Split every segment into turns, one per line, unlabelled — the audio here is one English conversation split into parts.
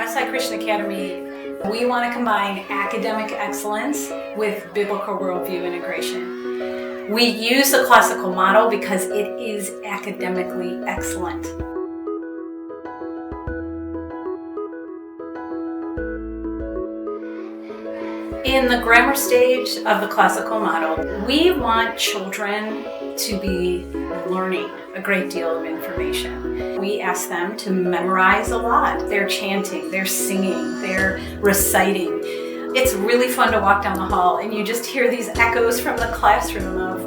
Westside Christian Academy, we want to combine academic excellence with biblical worldview integration. We use the classical model because it is academically excellent. In the grammar stage of the classical model, we want children to be learning a great deal of information. We ask them to memorize a lot. They're chanting, they're singing, they're reciting. It's really fun to walk down the hall and you just hear these echoes from the classroom of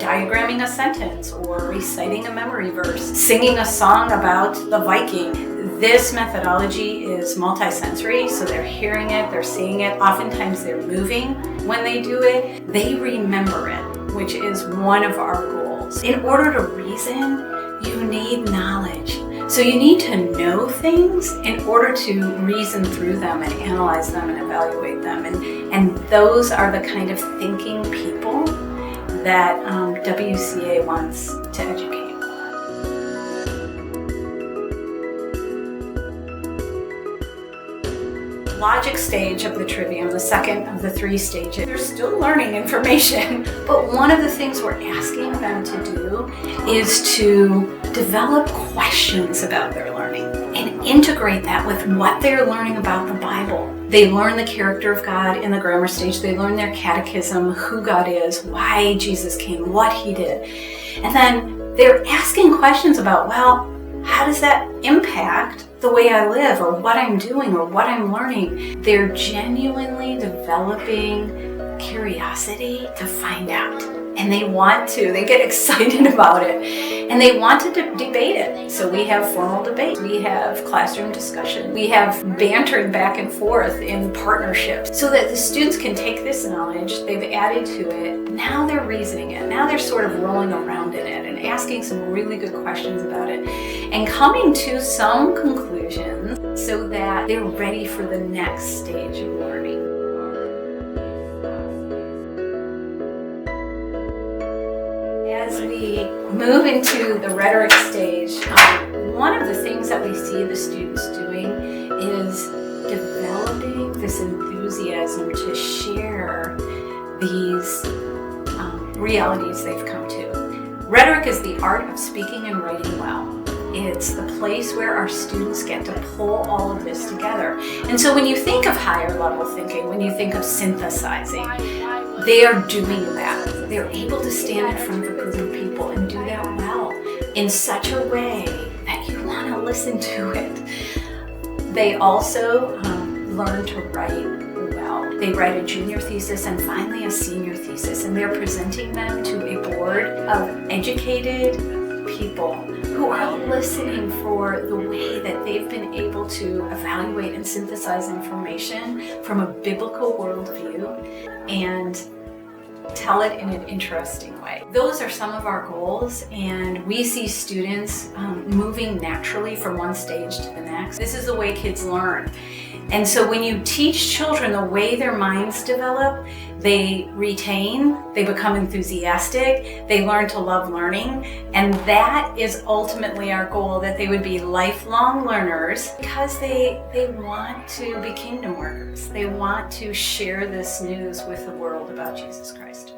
diagramming a sentence or reciting a memory verse, singing a song about the Viking. This methodology is multisensory, so they're hearing it, they're seeing it. Oftentimes they're moving when they do it. They remember it, which is one of our goals. In order to reason, you need knowledge. So you need to know things in order to reason through them and analyze them and evaluate them. And those are the kind of thinking people that WCA wants to educate. Logic stage of the Trivium, the second of the three stages. They're still learning information, but one of the things we're asking them to do is to develop questions about their learning and integrate that with what they're learning about the Bible. They learn the character of God in the grammar stage. They learn their catechism, who God is, why Jesus came, what he did. And then they're asking questions about, well, how does that impact the way I live or what I'm doing or what I'm learning? They're genuinely developing curiosity to find out. And they get excited about it. And they want to debate it. So we have formal debate. We have classroom discussion. We have bantering back and forth in partnerships so that the students can take this knowledge they've added to it. Now they're reasoning it. Now they're sort of rolling around in it and asking some really good questions about it and coming to some conclusions so that they're ready for the next stage of learning. As we move into the rhetoric stage, one of the things that we see the students doing is developing this enthusiasm to share these realities they've come to. Rhetoric is the art of speaking and writing well. It's the place where our students get to pull all of this together. And so when you think of higher level thinking, when you think of synthesizing, they are doing that. They're able to stand in front of a group of people and do that well in such a way that you want to listen to it. They also learn to write well. They write a junior thesis and finally a senior thesis, and they're presenting them to a board of educated people who are listening for the way that they've been able to evaluate and synthesize information from a biblical worldview and tell it in an interesting way. Those are some of our goals, and we see students moving naturally from one stage to the next. This is the way kids learn. And so when you teach children the way their minds develop, they retain, they become enthusiastic, they learn to love learning, and that is ultimately our goal, that they would be lifelong learners because they want to be kingdom workers. They want to share this news with the world about Jesus Christ.